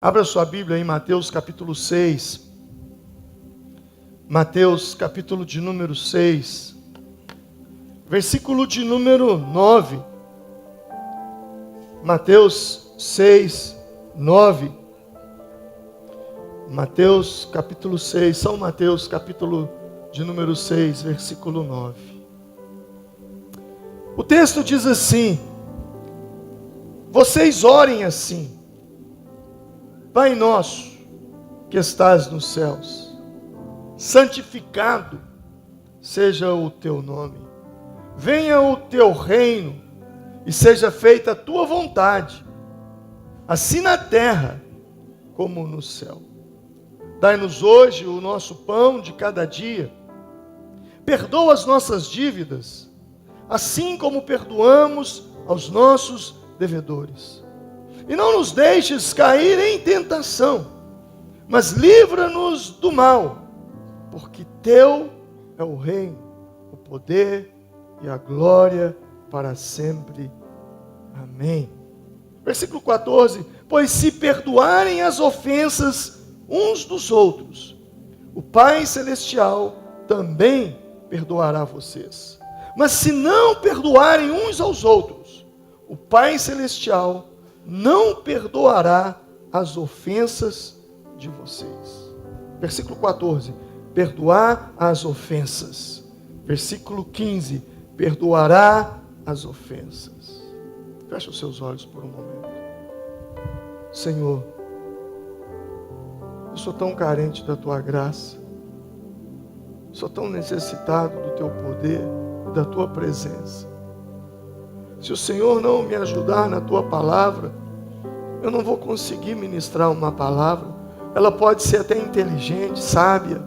Abra sua Bíblia em Mateus capítulo 6. Mateus capítulo de número 6. Versículo de número 9. Mateus 6, 9. Mateus capítulo 6. São Mateus capítulo de número 6, versículo 9. O texto diz assim: vocês orem assim: Pai nosso, que estás nos céus, santificado seja o teu nome. Venha o teu reino e seja feita a tua vontade, assim na terra como no céu. Dai-nos hoje o nosso pão de cada dia. Perdoa as nossas dívidas, assim como perdoamos aos nossos devedores. E não nos deixes cair em tentação, mas livra-nos do mal, porque teu é o reino, o poder e a glória para sempre. Amém. Versículo 14: pois se perdoarem as ofensas uns dos outros, o Pai Celestial também perdoará vocês. Mas se não perdoarem uns aos outros, o Pai Celestial não perdoará as ofensas de vocês. Versículo 14: perdoar as ofensas. Versículo 15: perdoará as ofensas. Feche os seus olhos por um momento. Senhor, eu sou tão carente da tua graça, sou tão necessitado do teu poder e da tua presença. Se o Senhor não me ajudar na tua palavra, eu não vou conseguir ministrar uma palavra. Ela pode ser até inteligente, sábia,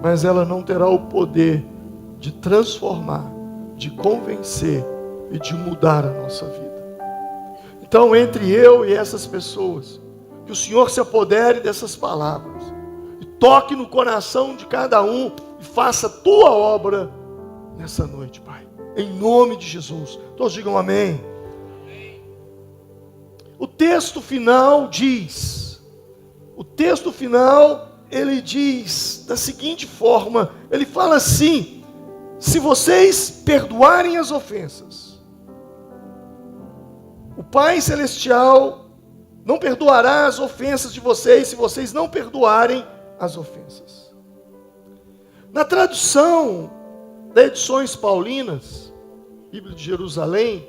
mas ela não terá o poder de transformar, de convencer e de mudar a nossa vida. Então, entre eu e essas pessoas, que o Senhor se apodere dessas palavras e toque no coração de cada um e faça a tua obra nessa noite, Pai. Em nome de Jesus. Todos digam amém. Amém. O texto final diz, ele diz da seguinte forma, ele fala assim: se vocês perdoarem as ofensas, o Pai Celestial não perdoará as ofensas de vocês, se vocês não perdoarem as ofensas. Na tradução da Edições Paulinas, Bíblia de Jerusalém,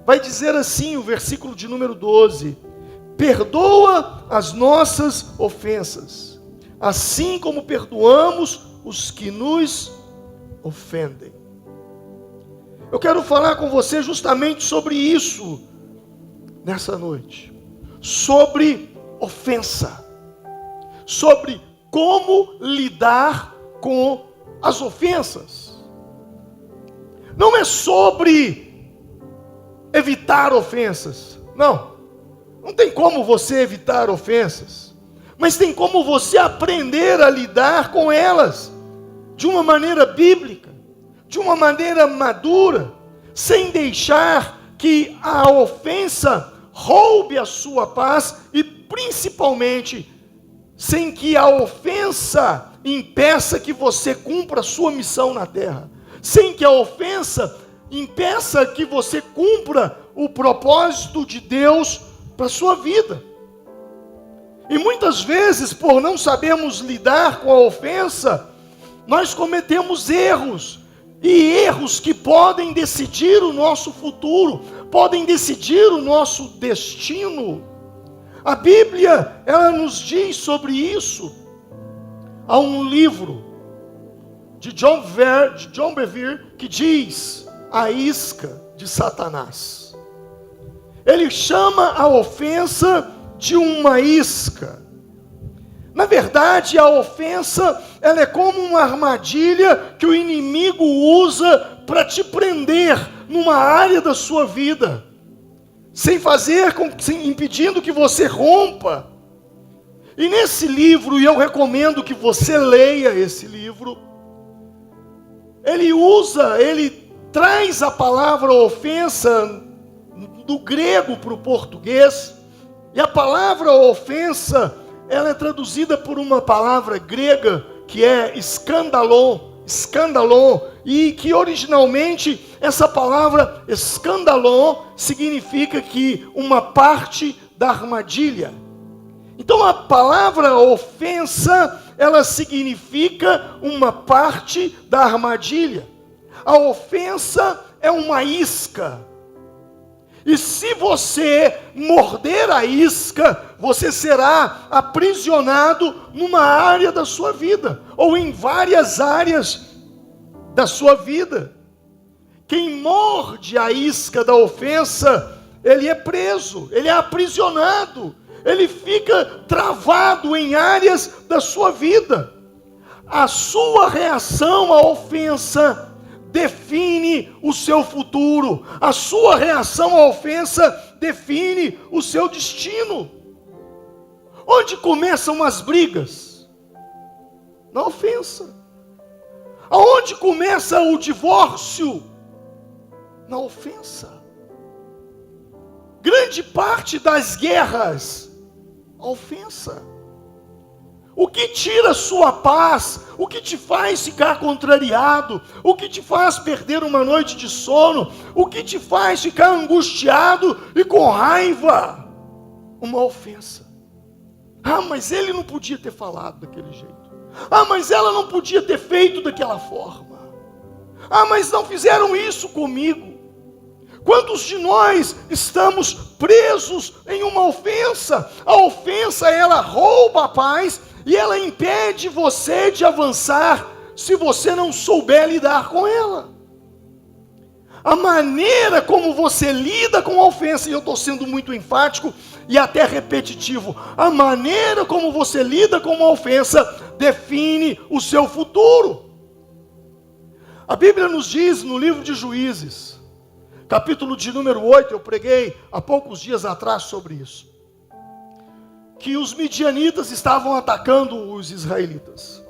vai dizer assim o versículo de número 12: perdoa as nossas ofensas, assim como perdoamos os que nos ofendem. Eu quero falar com você justamente sobre isso nessa noite, sobre ofensa, sobre como lidar com as ofensas. Não é sobre evitar ofensas, não tem como você evitar ofensas, mas tem como você aprender a lidar com elas, de uma maneira bíblica, de uma maneira madura, sem deixar que a ofensa roube a sua paz e principalmente, sem que a ofensa impeça que você cumpra a sua missão na terra, sem que a ofensa impeça que você cumpra o propósito de Deus para a sua vida. E muitas vezes, por não sabermos lidar com a ofensa, nós cometemos erros, e erros que podem decidir o nosso futuro, podem decidir o nosso destino. A Bíblia, ela nos diz sobre isso. Há um livro de John Bevere que diz a isca de Satanás. Ele chama a ofensa de uma isca. Na verdade, a ofensa, ela é como uma armadilha que o inimigo usa para te prender numa área da sua vida, impedindo que você rompa. E nesse livro, e eu recomendo que você leia esse livro, ele traz a palavra ofensa do grego para o português, E a palavra ofensa, ela é traduzida por uma palavra grega que é escandalon, e que originalmente essa palavra escandalon significa que uma parte da armadilha. Então a palavra ofensa, ela significa uma parte da armadilha. A ofensa é uma isca. E se você morder a isca, você será aprisionado numa área da sua vida, ou em várias áreas da sua vida. Quem morde a isca da ofensa, ele é preso, ele é aprisionado, ele fica travado em áreas da sua vida. A sua reação à ofensa define o seu futuro. A sua reação à ofensa define o seu destino. Onde começam as brigas? Na ofensa. Aonde começa o divórcio? Na ofensa. Grande parte das guerras, a ofensa. O que tira sua paz, o que te faz ficar contrariado, o que te faz perder uma noite de sono, o que te faz ficar angustiado e com raiva? Uma ofensa. Ah, mas ele não podia ter falado daquele jeito. Ah, mas ela não podia ter feito daquela forma. Ah, mas não fizeram isso comigo. Quantos de nós estamos presos em uma ofensa? A ofensa, ela rouba a paz e ela impede você de avançar se você não souber lidar com ela. A maneira como você lida com a ofensa, e eu estou sendo muito enfático e até repetitivo, a maneira como você lida com uma ofensa define o seu futuro. A Bíblia nos diz no livro de Juízes, capítulo de número 8, eu preguei há poucos dias atrás sobre isso, que os midianitas estavam atacando os israelitas.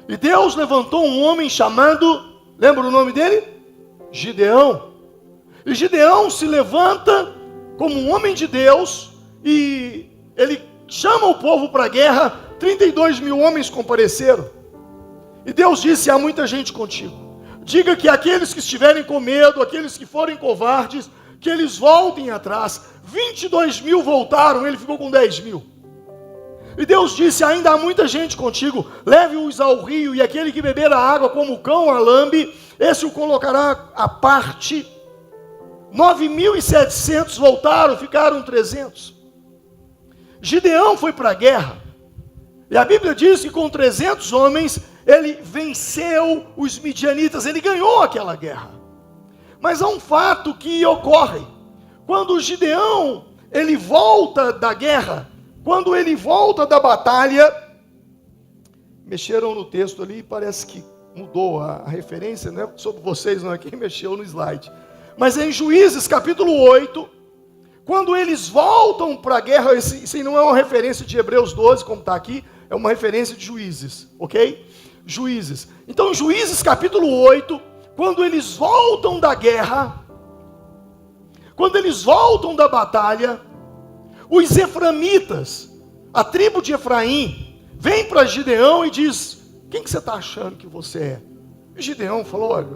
E Deus levantou um homem chamado, lembra o nome dele? Gideão. E Gideão se levanta como um homem de Deus e ele chama o povo para a guerra. 32 mil homens compareceram. E Deus disse: há muita gente contigo. Diga que aqueles que estiverem com medo, aqueles que forem covardes, que eles voltem atrás. 22 mil voltaram, ele ficou com 10 mil. E Deus disse: ainda há muita gente contigo, leve-os ao rio, e aquele que beber a água como o cão a lambe, esse o colocará à parte. 9.700 voltaram, ficaram 300. Gideão foi para a guerra, e a Bíblia diz que com 300 homens, ele venceu os midianitas, ele ganhou aquela guerra. Mas há um fato que ocorre, quando Gideão, ele volta da guerra, quando ele volta da batalha, mexeram no texto ali, parece que mudou a referência, não é sobre vocês não, quem mexeu no slide. Mas em Juízes capítulo 8, quando eles voltam para a guerra, isso não é uma referência de Hebreus 12, como está aqui, é uma referência de Juízes, ok? Juízes. Então, Juízes capítulo 8, quando eles voltam da guerra, quando eles voltam da batalha, os eframitas, a tribo de Efraim, vem para Gideão e diz: quem que você está achando que você é? E Gideão falou: olha,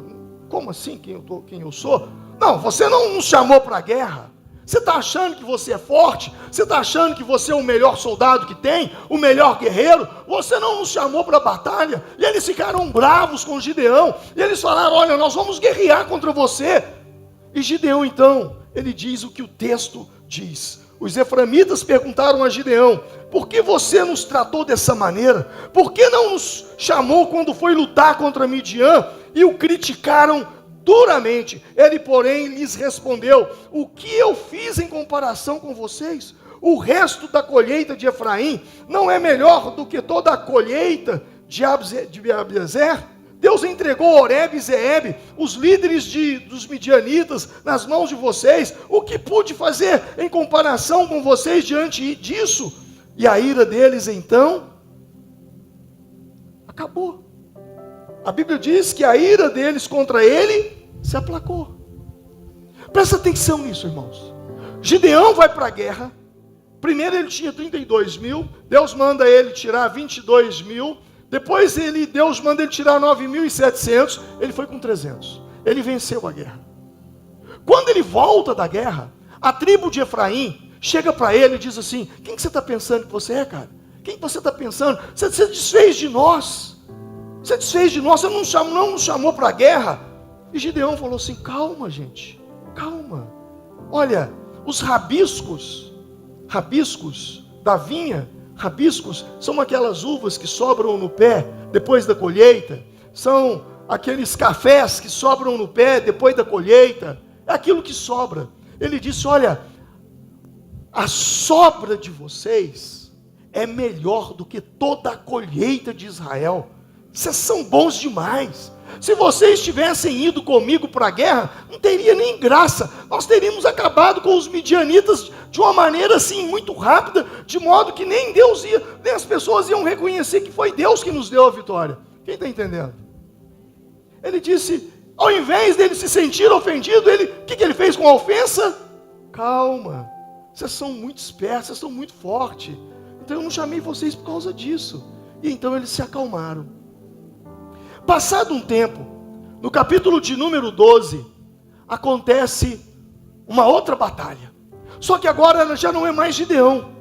como assim quem eu sou? Não, você não nos chamou para a guerra. Você está achando que você é forte? Você está achando que você é o melhor soldado que tem? O melhor guerreiro? Você não nos chamou para a batalha? E eles ficaram bravos com Gideão. E eles falaram: olha, nós vamos guerrear contra você. E Gideão então, ele diz o que o texto diz. Os eframitas perguntaram a Gideão: por que você nos tratou dessa maneira? Por que não nos chamou quando foi lutar contra Midian? E o criticaram duramente. Ele, porém, lhes respondeu: o que eu fiz em comparação com vocês? O resto da colheita de Efraim não é melhor do que toda a colheita de Abiezer? Deus entregou Oreb e Zeeb, os líderes dos midianitas, nas mãos de vocês. O que pude fazer em comparação com vocês diante disso? E a ira deles então acabou. A Bíblia diz que a ira deles contra ele se aplacou. Presta atenção nisso, irmãos. Gideão vai para a guerra, Primeiro ele tinha 32 mil, Deus manda ele tirar 22 mil, depois Deus manda ele tirar 9.700, ele foi com 300. Ele venceu a guerra. Quando ele volta da guerra, a tribo de Efraim chega para ele e diz assim: quem que você está pensando que você é, cara? Quem que você está pensando? Você desfez de nós. Você desfez de nós, você não nos chamou para a guerra. E Gideão falou assim: calma, gente, calma. Olha, os rabiscos da vinha, rabiscos são aquelas uvas que sobram no pé depois da colheita, são aqueles cafés que sobram no pé depois da colheita, é aquilo que sobra. Ele disse: olha, a sobra de vocês é melhor do que toda a colheita de Israel. Vocês são bons demais. Se vocês tivessem ido comigo para a guerra, não teria nem graça. Nós teríamos acabado com os midianitas de uma maneira assim muito rápida, de modo que nem as pessoas iam reconhecer que foi Deus que nos deu a vitória. Quem está entendendo? Ele disse, ao invés dele se sentir ofendido, o que ele fez com a ofensa? Calma, vocês são muito espertos, vocês são muito fortes. Então eu não chamei vocês por causa disso. E então eles se acalmaram. Passado um tempo, no capítulo de número 12, acontece uma outra batalha. Só que agora já não é mais Gideão.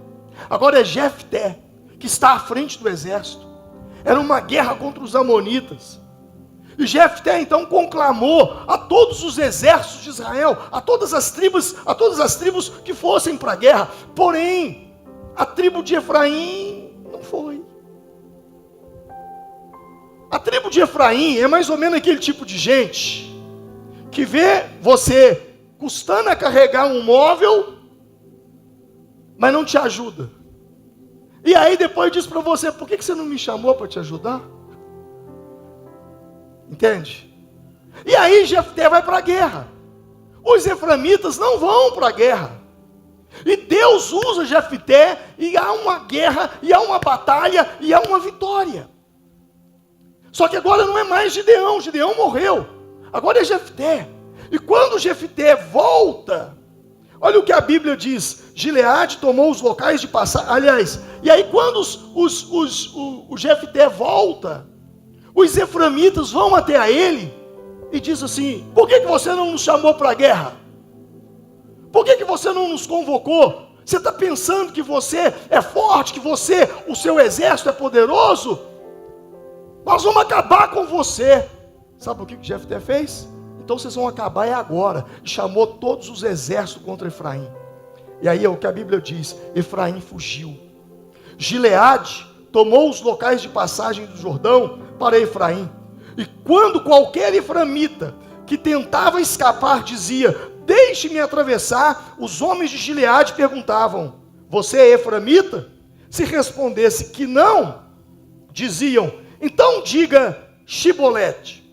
Agora é Jefté, que está à frente do exército. Era uma guerra contra os amonitas. E Jefté então conclamou a todos os exércitos de Israel, a todas as tribos que fossem para a guerra. Porém, a tribo de Efraim não foi. A tribo de Efraim é mais ou menos aquele tipo de gente que vê você custando a carregar um móvel, mas não te ajuda. E aí depois diz para você: por que você não me chamou para te ajudar? Entende? E aí Jefté vai para a guerra. Os eframitas não vão para a guerra. E Deus usa Jefté, e há uma guerra, e há uma batalha, e há uma vitória. Só que agora não é mais Gideão morreu. Agora é Jefté. E quando Jefté volta, olha o que a Bíblia diz: Gileade tomou os locais de passagem. Aliás, e aí quando o Jefté volta, os eframitas vão até a ele e diz assim: por que você não nos chamou para a guerra? Por que você não nos convocou? Você está pensando que você é forte, que o seu exército é poderoso? Nós vamos acabar com você. Sabe o que Jefté fez? Então vocês vão acabar agora. E chamou todos os exércitos contra Efraim. E aí é o que a Bíblia diz: Efraim fugiu. Gileade tomou os locais de passagem do Jordão para Efraim. E quando qualquer eframita que tentava escapar dizia: deixe-me atravessar, os homens de Gileade perguntavam: você é eframita? Se respondesse que não, diziam: então diga Shibolete.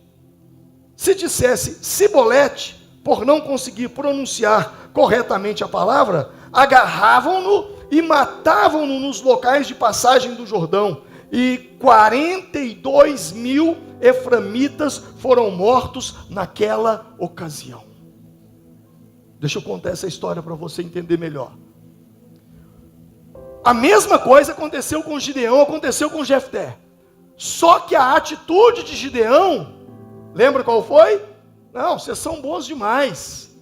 Se dissesse Sibolete, por não conseguir pronunciar corretamente a palavra, agarravam-no e matavam-no nos locais de passagem do Jordão. E 42 mil eframitas foram mortos naquela ocasião. Deixa eu contar essa história para você entender melhor. A mesma coisa aconteceu com Gideão, aconteceu com Jefté. Só que a atitude de Gideão, lembra qual foi? Não, vocês são bons demais.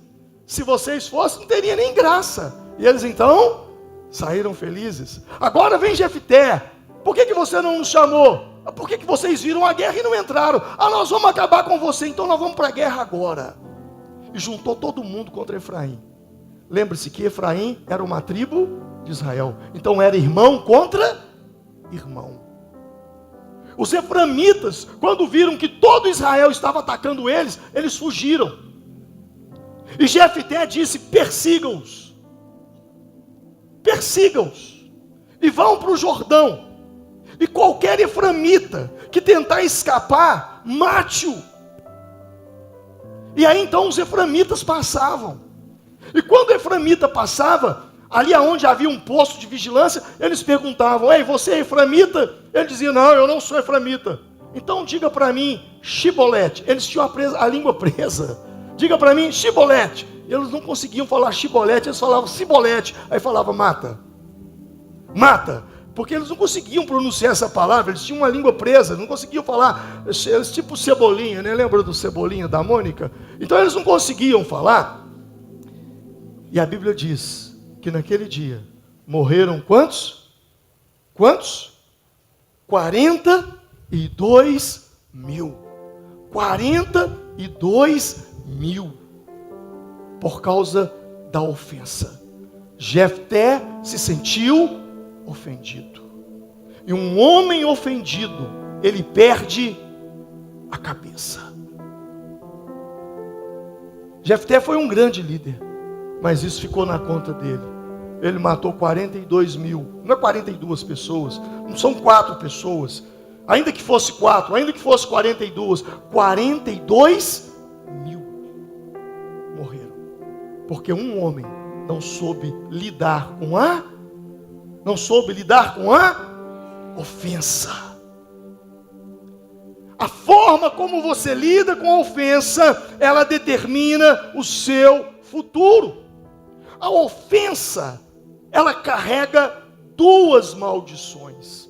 Se vocês fossem, não teria nem graça. E eles então saíram felizes. Agora vem Jefté. Por que você não nos chamou? Por que vocês viram a guerra e não entraram? Nós vamos acabar com você, então nós vamos para a guerra agora. E juntou todo mundo contra Efraim. Lembre-se que Efraim era uma tribo de Israel. Então era irmão contra irmão. Os eframitas, quando viram que todo Israel estava atacando eles, eles fugiram. E Jefté disse: persigam-os. Persigam-os. E vão para o Jordão. E qualquer eframita que tentar escapar, mate-o. E aí então os eframitas passavam. E quando o eframita passava, ali aonde havia um posto de vigilância, eles perguntavam: ei, você é eframita? Ele dizia: não, eu não sou eframita. Então diga para mim Shibolete. Eles tinham a língua presa. Diga para mim Shibolete. Eles não conseguiam falar Shibolete, eles falavam Sibolete. Aí falava: mata. mata. Porque eles não conseguiam pronunciar essa palavra, eles tinham uma língua presa, não conseguiam falar, eles tipo Cebolinha, né? Lembra do Cebolinha, da Mônica? Então eles não conseguiam falar. E a Bíblia diz que naquele dia morreram quantos? Quantos? 42 mil. 42 mil. Por causa da ofensa. Jefté se sentiu ofendido. E um homem ofendido, ele perde a cabeça. Jefté foi um grande líder, mas isso ficou na conta dele. Ele matou 42 mil, não é 42 pessoas, não são 4 pessoas. Ainda que fosse 4, ainda que fosse 42, 42 mil morreram. Porque um homem não soube lidar com a ofensa. A forma como você lida com a ofensa, ela determina o seu futuro. A ofensa, ela carrega 2 maldições.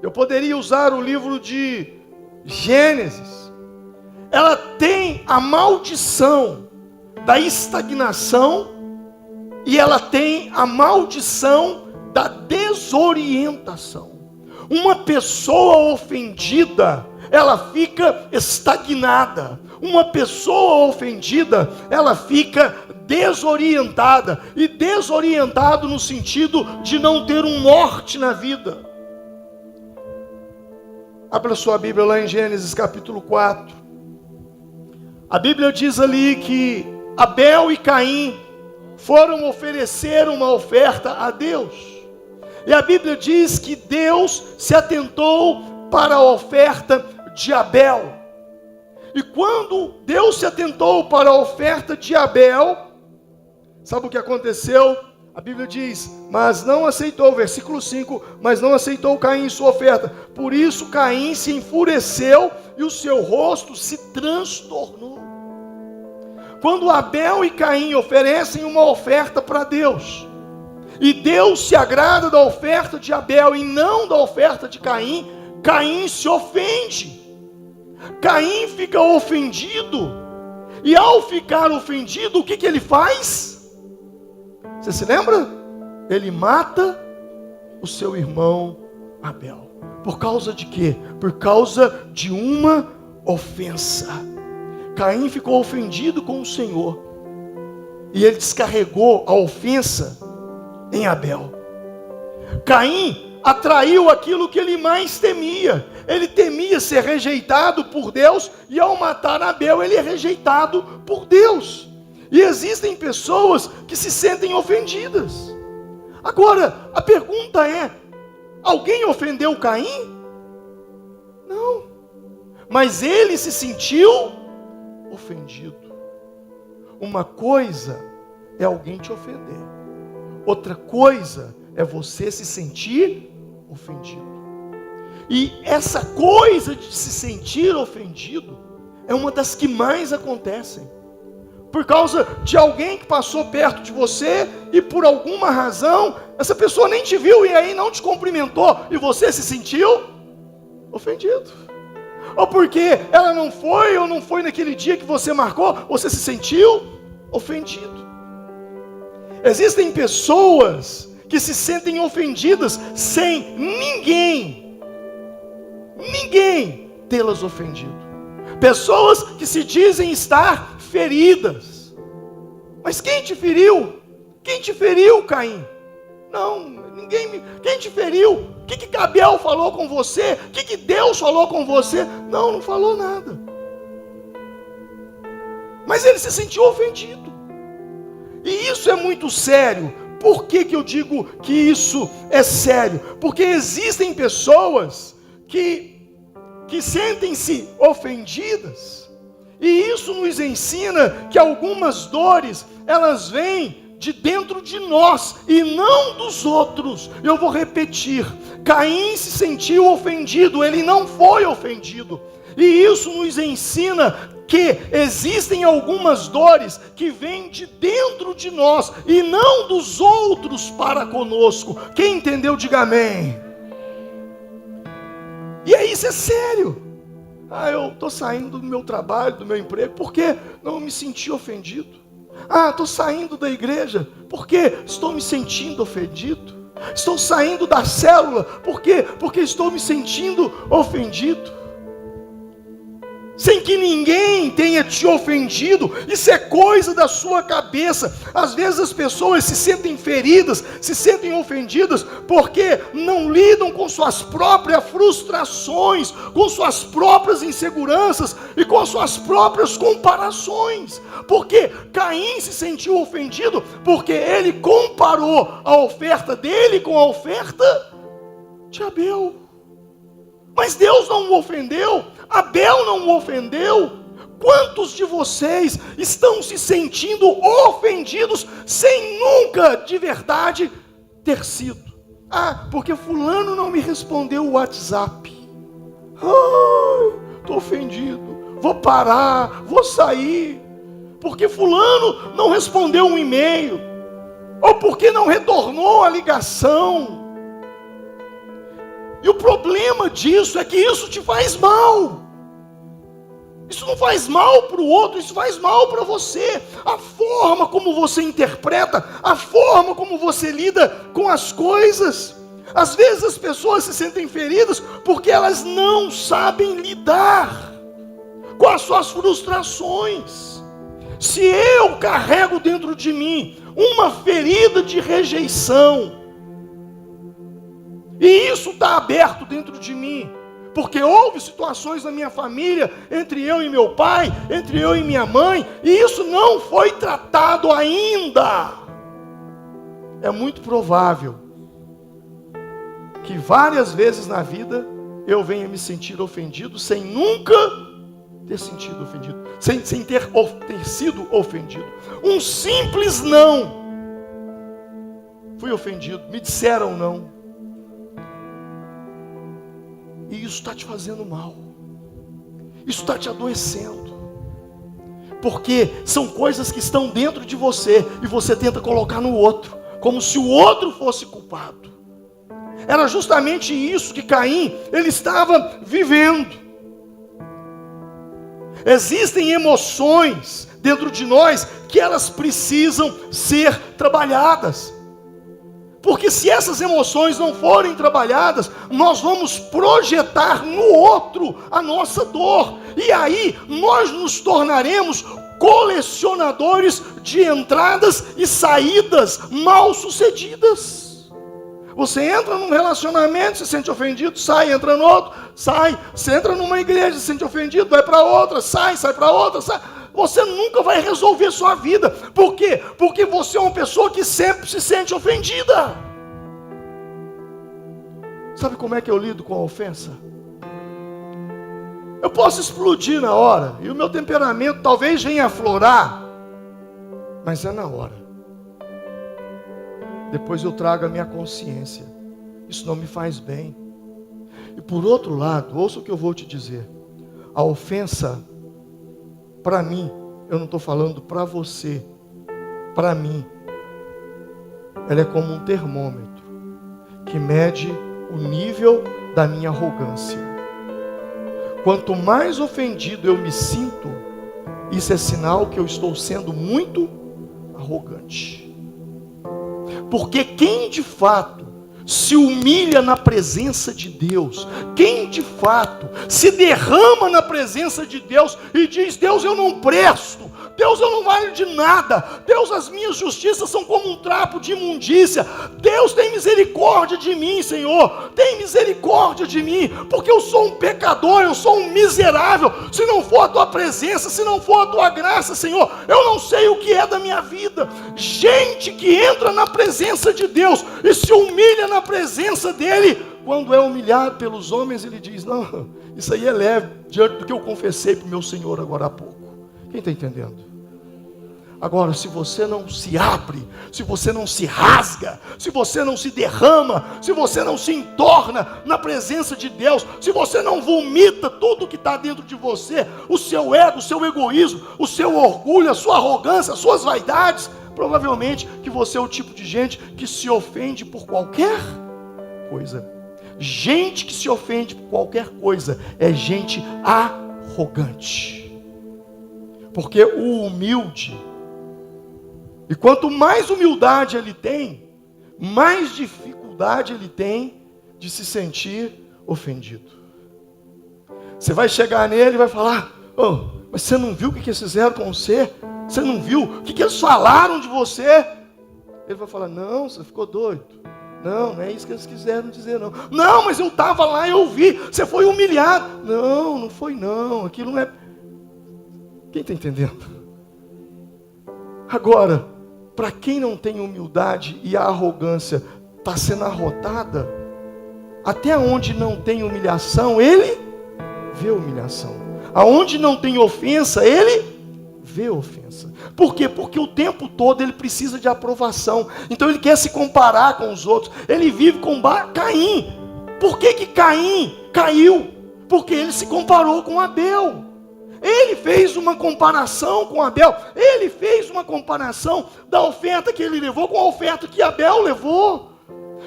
Eu poderia usar o livro de Gênesis. Ela tem a maldição da estagnação e ela tem a maldição da desorientação. Uma pessoa ofendida, ela fica estagnada. Uma pessoa ofendida, ela fica desorientada. E desorientado no sentido de não ter um norte na vida. Abra sua Bíblia lá em Gênesis capítulo 4. A Bíblia diz ali que Abel e Caim foram oferecer uma oferta a Deus. E a Bíblia diz que Deus se atentou para a oferta de Abel. E quando Deus se atentou para a oferta de Abel, sabe o que aconteceu? A Bíblia diz, mas não aceitou, versículo 5, mas não aceitou Caim sua oferta. Por isso Caim se enfureceu e o seu rosto se transtornou. Quando Abel e Caim oferecem uma oferta para Deus, e Deus se agrada da oferta de Abel e não da oferta de Caim, Caim se ofende. Caim fica ofendido. E ao ficar ofendido, o que ele faz? Você se lembra? Ele mata o seu irmão Abel. Por causa de quê? Por causa de uma ofensa. Caim ficou ofendido com o Senhor. E ele descarregou a ofensa em Abel. Caim atraiu aquilo que ele mais temia. Ele temia ser rejeitado por Deus, e ao matar Abel, ele é rejeitado por Deus. E existem pessoas que se sentem ofendidas. Agora, a pergunta é: alguém ofendeu Caim? Não. Mas ele se sentiu ofendido. Uma coisa é alguém te ofender. Outra coisa é você se sentir ofendido. E essa coisa de se sentir ofendido é uma das que mais acontecem. Por causa de alguém que passou perto de você e por alguma razão, essa pessoa nem te viu e aí não te cumprimentou e você se sentiu ofendido. Ou porque ela não foi ou não foi naquele dia que você marcou, você se sentiu ofendido. Existem pessoas que se sentem ofendidas sem ninguém tê-las ofendido. Pessoas que se dizem estar feridas. Mas quem te feriu? Quem te feriu, Caim? Não, ninguém. Quem te feriu? O que Abel falou com você? O que Deus falou com você? Não falou nada. Mas ele se sentiu ofendido. E isso é muito sério. Por que eu digo que isso é sério? Porque existem pessoas que sentem-se ofendidas. E isso nos ensina que algumas dores, elas vêm de dentro de nós e não dos outros. Eu vou repetir: Caim se sentiu ofendido, ele não foi ofendido. E isso nos ensina que existem algumas dores que vêm de dentro de nós e não dos outros para conosco. Quem entendeu, diga amém. E aí, isso é sério. Eu estou saindo do meu trabalho, do meu emprego, porque não me senti ofendido. Estou saindo da igreja, porque estou me sentindo ofendido. Estou saindo da célula, porque estou me sentindo ofendido. Sem que ninguém tenha te ofendido, isso é coisa da sua cabeça. Às vezes as pessoas se sentem feridas, se sentem ofendidas, porque não lidam com suas próprias frustrações, com suas próprias inseguranças e com suas próprias comparações. Porque Caim se sentiu ofendido, porque ele comparou a oferta dele com a oferta de Abel. Mas Deus não o ofendeu, Abel não o ofendeu. Quantos de vocês estão se sentindo ofendidos sem nunca de verdade ter sido? Porque fulano não me respondeu o WhatsApp. Estou ofendido, vou parar, vou sair. Porque fulano não respondeu um e-mail, ou porque não retornou a ligação. E o problema disso é que isso te faz mal. Isso não faz mal para o outro, isso faz mal para você. A forma como você interpreta, a forma como você lida com as coisas. Às vezes as pessoas se sentem feridas porque elas não sabem lidar com as suas frustrações. Se eu carrego dentro de mim uma ferida de rejeição, e isso está aberto dentro de mim, porque houve situações na minha família, entre eu e meu pai, entre eu e minha mãe, e isso não foi tratado ainda. É muito provável que várias vezes na vida eu venha me sentir ofendido sem nunca ter sentido ofendido, sem ter sido ofendido. Um simples não, fui ofendido, me disseram não. E isso está te fazendo mal. Isso está te adoecendo. Porque são coisas que estão dentro de você e você tenta colocar no outro, como se o outro fosse culpado. Era justamente isso que Caim, ele estava vivendo. Existem emoções dentro de nós que elas precisam ser trabalhadas. Porque se essas emoções não forem trabalhadas, nós vamos projetar no outro a nossa dor. E aí nós nos tornaremos colecionadores de entradas e saídas mal sucedidas. Você entra num relacionamento, se sente ofendido, sai, entra no outro, sai. Você entra numa igreja, se sente ofendido, vai para outra, sai para outra, sai. Você nunca vai resolver sua vida. Por quê? Porque você é uma pessoa que sempre se sente ofendida. Sabe como é que eu lido com a ofensa? Eu posso explodir na hora, e o meu temperamento talvez venha aflorar, mas é na hora. Depois eu trago a minha consciência. Isso não me faz bem. E por outro lado, ouça o que eu vou te dizer. A ofensa, para mim, eu não estou falando para você, para mim, ela é como um termômetro que mede o nível da minha arrogância. Quanto mais ofendido eu me sinto, isso é sinal que eu estou sendo muito arrogante. Porque quem de fato se humilha na presença de Deus, quem de fato se derrama na presença de Deus e diz: Deus, eu não presto, Deus, eu não valho de nada, Deus, as minhas justiças são como um trapo de imundícia, Deus, tem misericórdia de mim, Senhor, tem misericórdia de mim, porque eu sou um pecador, eu sou um miserável. Se não for a tua presença, se não for a tua graça, Senhor, eu não sei o que é da minha vida. Gente que entra na presença de Deus e se humilha na presença dele, quando é humilhado pelos homens, ele diz: não, isso aí é leve diante do que eu confessei para o meu Senhor agora há pouco. Quem está entendendo? Agora, se você não se abre, se você não se rasga, se você não se derrama, se você não se entorna na presença de Deus, se você não vomita tudo que está dentro de você, o seu ego, o seu egoísmo, o seu orgulho, a sua arrogância, as suas vaidades, provavelmente que você é o tipo de gente que se ofende por qualquer coisa. Gente que se ofende por qualquer coisa é gente arrogante. Porque o humilde, e quanto mais humildade ele tem, mais dificuldade ele tem de se sentir ofendido. Você vai chegar nele e vai falar: oh, mas você não viu o que eles fizeram com você? Você não viu o que eles falaram de você? Ele vai falar: não, você ficou doido. Não, não é isso que eles quiseram dizer, não. Não, mas eu estava lá e eu vi. Você foi humilhado. Não, não foi não. Aquilo não é... Quem está entendendo? Agora, para quem não tem humildade e a arrogância está sendo arrotada, até onde não tem humilhação, ele vê humilhação. Aonde não tem ofensa, ele vê ofensa. Por quê? Porque o tempo todo ele precisa de aprovação. Então ele quer se comparar com os outros. Ele vive com Caim. Por que Caim caiu? Porque ele se comparou com Abel. Ele fez uma comparação com Abel. Ele fez uma comparação da oferta que ele levou com a oferta que Abel levou.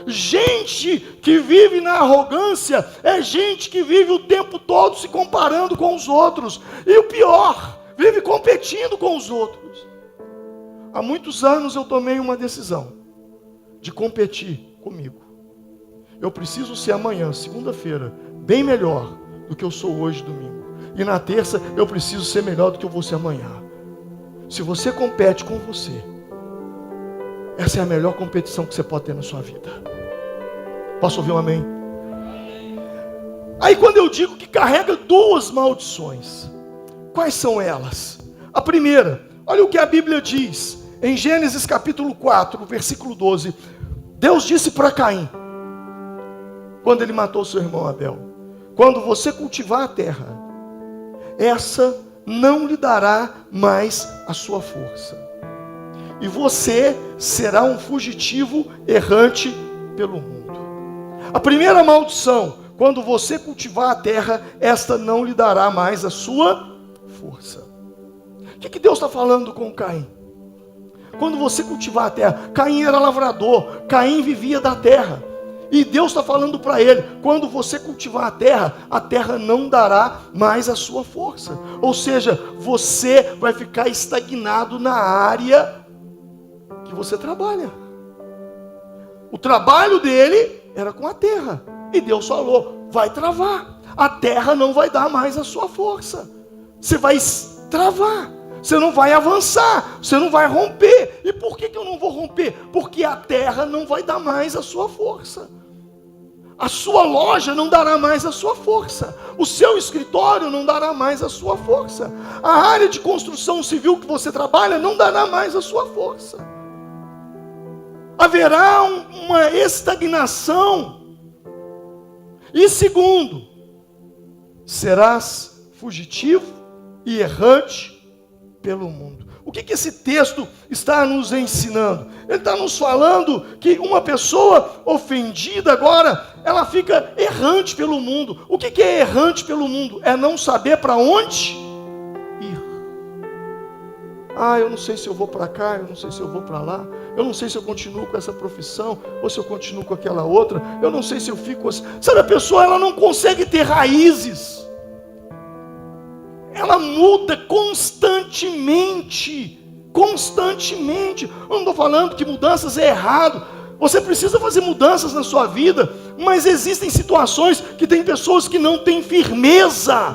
Gente que vive na arrogância é gente que vive o tempo todo se comparando com os outros. E o pior, vive competindo com os outros. Há muitos anos eu tomei uma decisão de competir comigo. Eu preciso ser amanhã, segunda-feira, bem melhor do que eu sou hoje, domingo. E na terça eu preciso ser melhor do que eu vou ser amanhã. Se você compete com você, essa é a melhor competição que você pode ter na sua vida. Posso ouvir um amém? Aí quando eu digo que carrega duas maldições, quais são elas? A primeira, olha o que a Bíblia diz, em Gênesis capítulo 4, versículo 12. Deus disse para Caim, quando ele matou seu irmão Abel: quando você cultivar a terra, essa não lhe dará mais a sua força, e você será um fugitivo errante pelo mundo. A primeira maldição: quando você cultivar a terra, esta não lhe dará mais a sua força. O que Deus está falando com Caim? Quando você cultivar a terra, Caim era lavrador, Caim vivia da terra, e Deus está falando para ele: quando você cultivar a terra não dará mais a sua força. Ou seja, você vai ficar estagnado na área que você trabalha. O trabalho dele era com a terra, e Deus falou: vai travar, a terra não vai dar mais a sua força, você vai travar, você não vai avançar, você não vai romper. E por que eu não vou romper? Porque a terra não vai dar mais a sua força. A sua loja não dará mais a sua força. O seu escritório não dará mais a sua força. A área de construção civil que você trabalha não dará mais a sua força. Haverá uma estagnação. E segundo, serás fugitivo e errante pelo mundo. O que esse texto está nos ensinando? Ele está nos falando que uma pessoa ofendida agora, ela fica errante pelo mundo. O que é errante pelo mundo? É não saber para onde ir. Eu não sei se eu vou para cá, eu não sei se eu vou para lá, eu não sei se eu continuo com essa profissão, ou se eu continuo com aquela outra, eu não sei se eu fico assim. Sabe, a pessoa ela não consegue ter raízes. Ela muda constantemente. Eu não estou falando que mudanças é errado. Você precisa fazer mudanças na sua vida, mas existem situações que tem pessoas que não têm firmeza.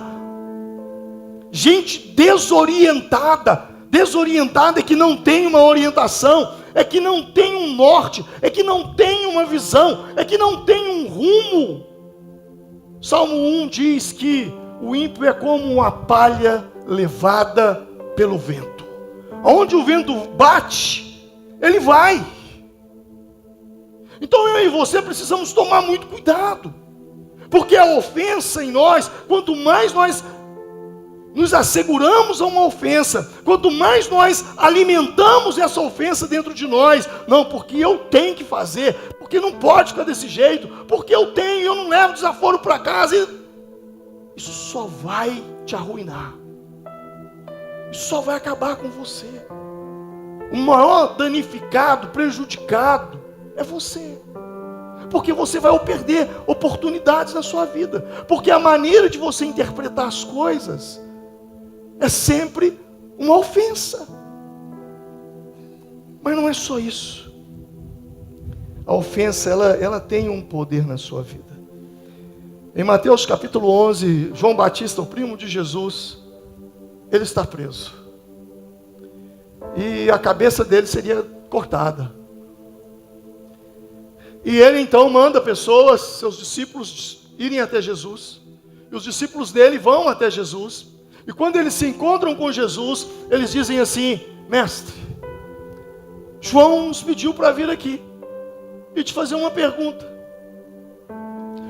Gente desorientada é que não tem uma orientação, é que não tem um norte, é que não tem uma visão, é que não tem um rumo. Salmo 1 diz que o ímpio é como uma palha levada pelo vento. Onde o vento bate, ele vai. Então eu e você precisamos tomar muito cuidado, porque a ofensa em nós, quanto mais nós nos asseguramos a uma ofensa, quanto mais nós alimentamos essa ofensa dentro de nós, não, porque eu tenho que fazer, porque não pode ficar desse jeito, porque eu não levo desaforo para casa, isso só vai te arruinar, isso só vai acabar com você. O maior danificado, prejudicado, é você. Porque você vai perder oportunidades na sua vida. Porque a maneira de você interpretar as coisas é sempre uma ofensa. Mas não é só isso. A ofensa, ela tem um poder na sua vida. Em Mateus capítulo 11, João Batista, o primo de Jesus, ele está preso. E a cabeça dele seria cortada. E ele então manda pessoas, seus discípulos, irem até Jesus. E os discípulos dele vão até Jesus. E quando eles se encontram com Jesus, eles dizem assim: mestre, João nos pediu para vir aqui e te fazer uma pergunta.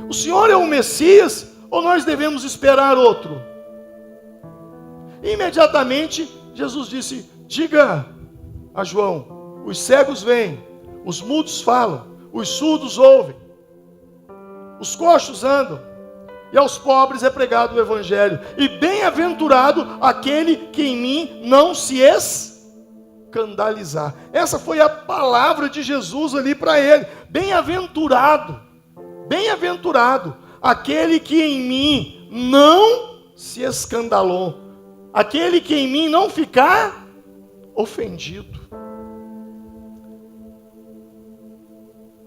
O senhor é o Messias ou nós devemos esperar outro? E imediatamente Jesus disse: diga a João, os cegos veem, os mudos falam, os surdos ouvem, os coxos andam, e aos pobres é pregado o evangelho. E bem-aventurado aquele que em mim não se escandalizar. Essa foi a palavra de Jesus ali para ele. Bem-aventurado, bem-aventurado aquele que em mim não se escandalou, aquele que em mim não ficar ofendido.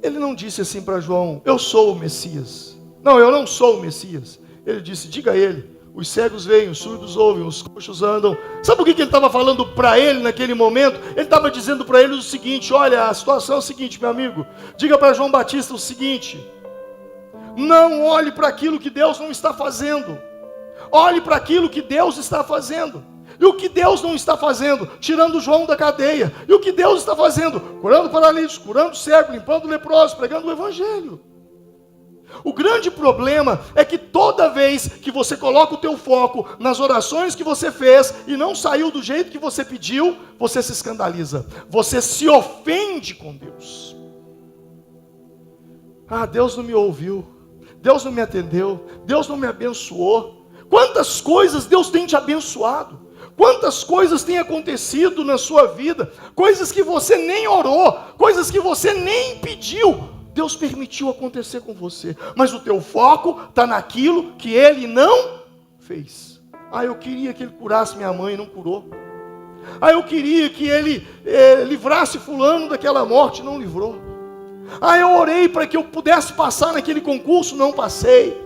Ele não disse assim para João: eu sou o Messias. Não, eu não sou o Messias. Ele disse: diga a ele, os cegos veem, os surdos ouvem, os coxos andam. Sabe o que ele estava falando para ele naquele momento? Ele estava dizendo para ele o seguinte: olha, a situação é o seguinte, meu amigo, diga para João Batista o seguinte: não olhe para aquilo que Deus não está fazendo, olhe para aquilo que Deus está fazendo. E o que Deus não está fazendo? Tirando João da cadeia. E o que Deus está fazendo? Curando paralíticos, curando cego, limpando leprosos, pregando o evangelho. O grande problema é que toda vez que você coloca o teu foco nas orações que você fez e não saiu do jeito que você pediu, você se escandaliza, você se ofende com Deus. Ah, Deus não me ouviu, Deus não me atendeu, Deus não me abençoou. Quantas coisas Deus tem te abençoado? Quantas coisas têm acontecido na sua vida? Coisas que você nem orou, coisas que você nem pediu, Deus permitiu acontecer com você. Mas o teu foco está naquilo que Ele não fez. Ah, eu queria que Ele curasse minha mãe, não curou. Ah, eu queria que Ele livrasse fulano daquela morte, não livrou. Ah, eu orei para que eu pudesse passar naquele concurso, não passei.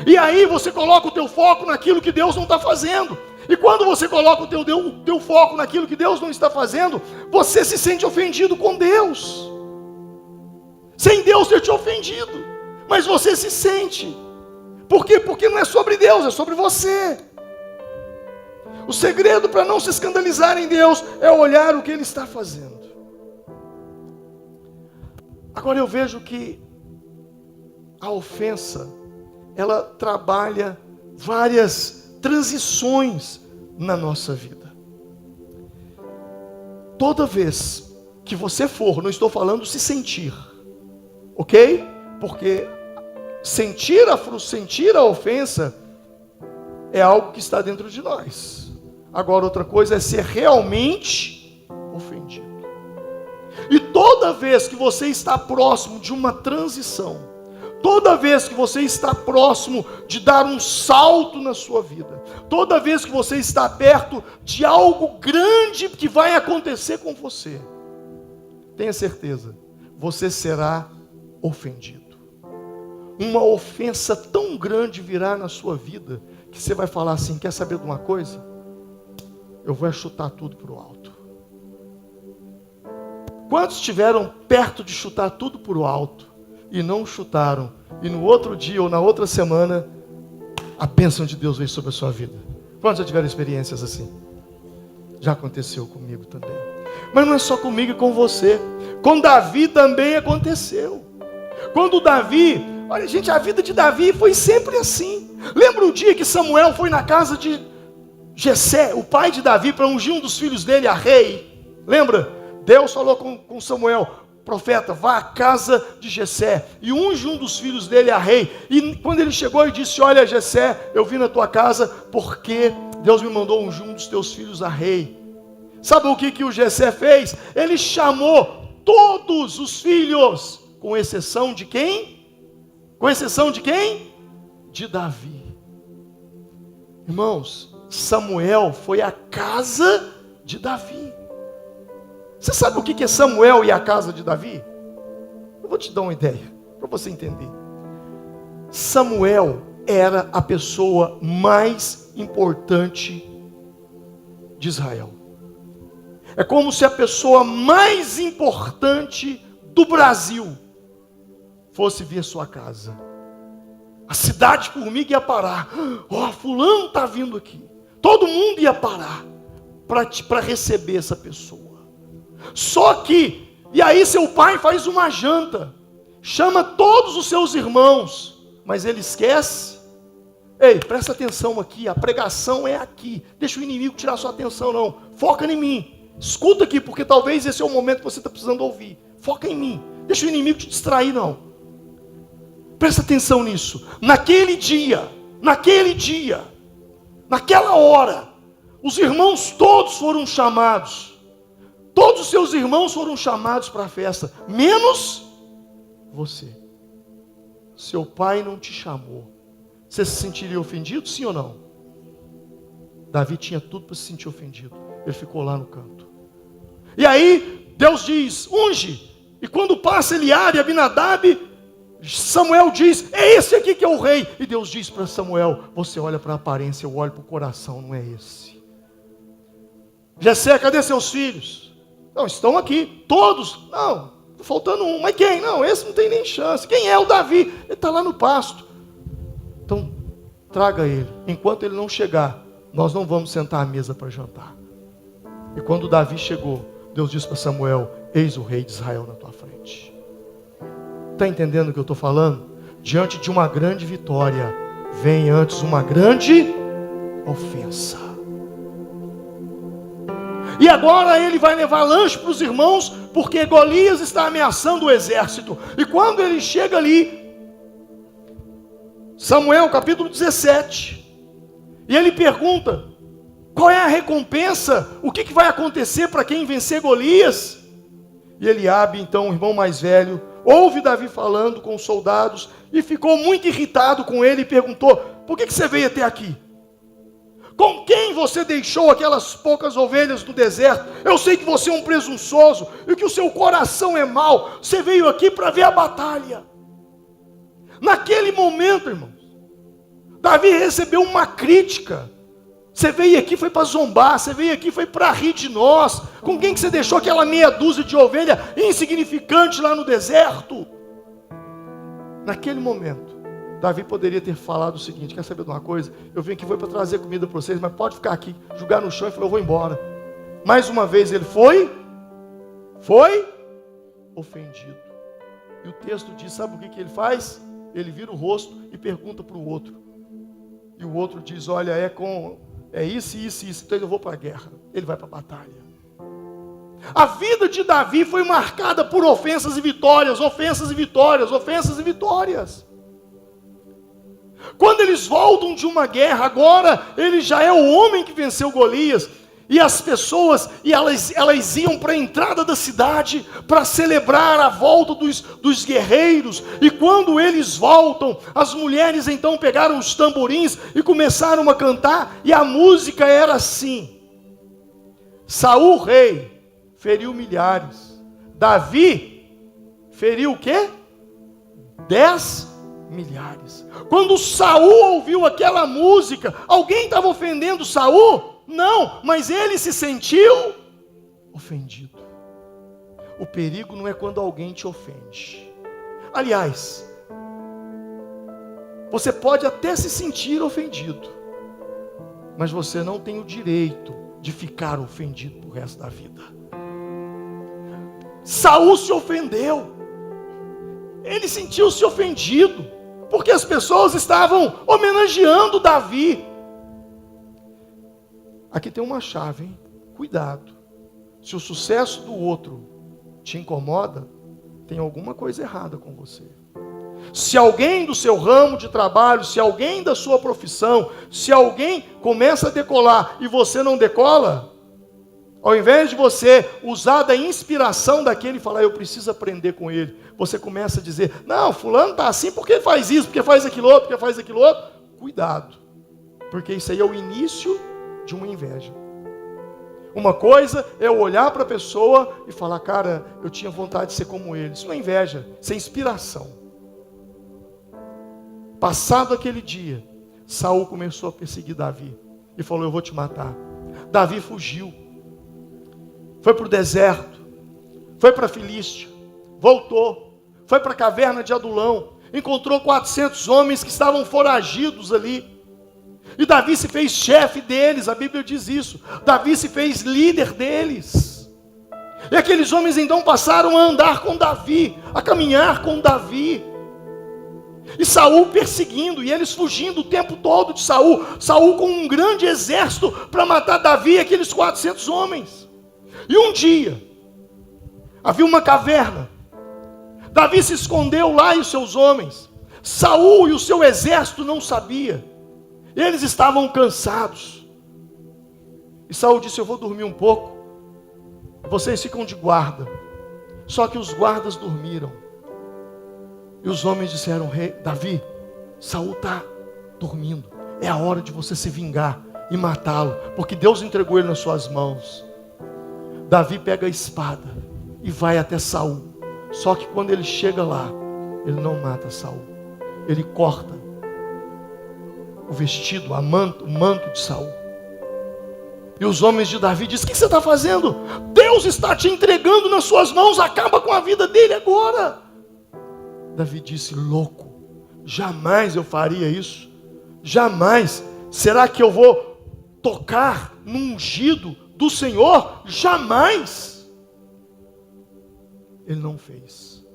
E aí você coloca o teu foco naquilo que Deus não está fazendo. E quando você coloca o teu foco naquilo que Deus não está fazendo, você se sente ofendido com Deus. Sem Deus ter te ofendido. Mas você se sente. Por quê? Porque não é sobre Deus, é sobre você. O segredo para não se escandalizar em Deus é olhar o que Ele está fazendo. Agora eu vejo que a ofensa, ela trabalha várias transições na nossa vida. Toda vez que você for, não estou falando se sentir, ok? Porque sentir a ofensa é algo que está dentro de nós. Agora outra coisa é ser realmente ofendido. E toda vez que você está próximo de uma transição, toda vez que você está próximo de dar um salto na sua vida, toda vez que você está perto de algo grande que vai acontecer com você, tenha certeza, você será ofendido. Uma ofensa tão grande virá na sua vida, que você vai falar assim: quer saber de uma coisa? Eu vou chutar tudo para o alto. Quantos estiveram perto de chutar tudo para o alto e não chutaram, e no outro dia ou na outra semana a bênção de Deus veio sobre a sua vida? Quantos já tiveram experiências assim? Já aconteceu comigo também. Mas não é só comigo e com você. Com Davi também aconteceu. Quando Davi, olha gente, a vida de Davi foi sempre assim. Lembra o dia que Samuel foi na casa Jessé, o pai de Davi, para ungir um dos filhos dele a rei. Lembra? Deus falou com Samuel, profeta, vá à casa de Jessé e unge um dos filhos dele a rei. E quando ele chegou e disse, olha Jessé, eu vim na tua casa porque Deus me mandou ungir um dos teus filhos a rei. Sabe o que o Jessé fez? Ele chamou todos os filhos, com exceção de quem? Com exceção de quem? De Davi. Irmãos, Samuel foi à casa de Davi. Você sabe o que é Samuel e a casa de Davi? Eu vou te dar uma ideia, para você entender. Samuel era a pessoa mais importante de Israel. É como se a pessoa mais importante do Brasil fosse vir à sua casa. A cidade formiga ia parar. Fulano está vindo aqui. Todo mundo ia parar para receber essa pessoa. Só que, e aí seu pai faz uma janta, chama todos os seus irmãos, mas ele esquece. Ei, presta atenção aqui, a pregação é aqui. Deixa o inimigo tirar sua atenção, não. Foca em mim. Escuta aqui, porque talvez esse é o momento que você está precisando ouvir. Foca em mim. Deixa o inimigo te distrair, não. Presta atenção nisso. Naquele dia, naquela hora, os irmãos todos foram chamados. Todos os seus irmãos foram chamados para a festa, menos você. Seu pai não te chamou. Você se sentiria ofendido, sim ou não? Davi tinha tudo para se sentir ofendido. Ele ficou lá no canto. E aí, Deus diz, unge. E quando passa Eliabe e Abinadab, Samuel diz, é esse aqui que é o rei. E Deus diz para Samuel, você olha para a aparência, eu olho para o coração, não é esse. Jessé, cadê seus filhos? Não, estão aqui, todos. Não, está faltando um. Mas quem? Não, esse não tem nem chance. Quem é o Davi? Ele está lá no pasto. Então, traga ele. Enquanto ele não chegar, nós não vamos sentar à mesa para jantar. E quando Davi chegou, Deus disse para Samuel, eis o rei de Israel na tua frente. Está entendendo o que eu estou falando? Diante de uma grande vitória, vem antes uma grande ofensa. E agora ele vai levar lanche para os irmãos, porque Golias está ameaçando o exército. E quando ele chega ali, Samuel capítulo 17, e ele pergunta, qual é a recompensa? O que vai acontecer para quem vencer Golias? E Eliabe, então o irmão mais velho, ouve Davi falando com os soldados, e ficou muito irritado com ele, e perguntou, por que você veio até aqui? Com quem você deixou aquelas poucas ovelhas no deserto? Eu sei que você é um presunçoso e que o seu coração é mau. Você veio aqui para ver a batalha. Naquele momento, irmãos, Davi recebeu uma crítica. Você veio aqui foi para zombar, você veio aqui foi para rir de nós. Com quem que você deixou aquela meia dúzia de ovelha insignificante lá no deserto? Naquele momento, Davi poderia ter falado o seguinte, quer saber de uma coisa? Eu vim aqui foi para trazer comida para vocês, mas pode ficar aqui, jogar no chão e falou, eu vou embora. Mais uma vez ele foi ofendido. E o texto diz, sabe o que ele faz? Ele vira o rosto e pergunta para o outro. E o outro diz, olha, é isso, então eu vou para a guerra. Ele vai para a batalha. A vida de Davi foi marcada por ofensas e vitórias, ofensas e vitórias, ofensas e vitórias. Quando eles voltam de uma guerra, agora ele já é o homem que venceu Golias. E as pessoas, elas iam para a entrada da cidade para celebrar a volta dos guerreiros. E quando eles voltam, as mulheres então pegaram os tamborins e começaram a cantar. E a música era assim: Saul, rei, feriu milhares. Davi feriu o quê? 10 milhares. Quando Saul ouviu aquela música, alguém estava ofendendo Saul? Não, mas ele se sentiu ofendido. O perigo não é quando alguém te ofende. Aliás, você pode até se sentir ofendido, mas você não tem o direito de ficar ofendido pro resto da vida. Saul se ofendeu. Ele sentiu-se ofendido, porque as pessoas estavam homenageando Davi. Aqui tem uma chave, hein? Cuidado. Se o sucesso do outro te incomoda, tem alguma coisa errada com você. Se alguém do seu ramo de trabalho, se alguém da sua profissão, se alguém começa a decolar e você não decola, ao invés de você usar da inspiração daquele e falar, eu preciso aprender com ele, você começa a dizer, não, fulano está assim porque faz isso, porque faz aquilo outro, porque faz aquilo outro. Cuidado, porque isso aí é o início de uma inveja. Uma coisa é eu olhar para a pessoa e falar, cara, eu tinha vontade de ser como ele. Isso não é inveja, isso é inspiração. Passado aquele dia, Saul começou a perseguir Davi e falou, eu vou te matar. Davi fugiu, foi para o deserto, foi para a Filístia, voltou, foi para a caverna de Adulão, encontrou 400 homens que estavam foragidos ali. E Davi se fez chefe deles, a Bíblia diz isso. Davi se fez líder deles. E aqueles homens então passaram a andar com Davi, a caminhar com Davi. E Saul perseguindo, e eles fugindo o tempo todo de Saul. Saul com um grande exército para matar Davi e aqueles 400 homens. E um dia, havia uma caverna. Davi se escondeu lá e os seus homens. Saul e o seu exército não sabia. Eles estavam cansados. E Saul disse, eu vou dormir um pouco. Vocês ficam de guarda. Só que os guardas dormiram. E os homens disseram, rei Davi, Saul está dormindo. É a hora de você se vingar e matá-lo, porque Deus entregou ele nas suas mãos. Davi pega a espada e vai até Saul. Só que quando ele chega lá, ele não mata Saul. Ele corta o vestido, o manto de Saul. E os homens de Davi dizem, o que você está fazendo? Deus está te entregando nas suas mãos, acaba com a vida dele agora. Davi disse, louco, jamais eu faria isso. Jamais. Será que eu vou tocar no ungido do Senhor? Jamais. Ele não fez.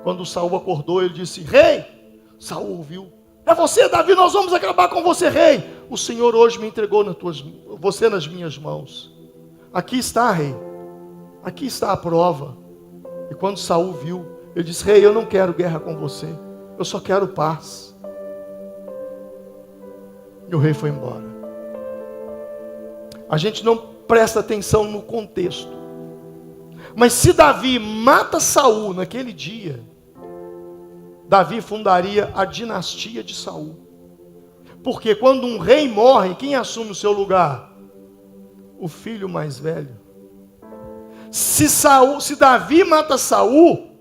Quando Saul acordou, ele disse, rei. Saul ouviu, é você, Davi, nós vamos acabar com você, rei. O Senhor hoje me entregou você nas minhas mãos. Aqui está, rei. Aqui está a prova. E quando Saul viu, ele disse, rei, eu não quero guerra com você. Eu só quero paz. E o rei foi embora. A gente não presta atenção no contexto. Mas se Davi mata Saul naquele dia, Davi fundaria a dinastia de Saul. Porque quando um rei morre, quem assume o seu lugar? O filho mais velho. Se Davi mata Saul,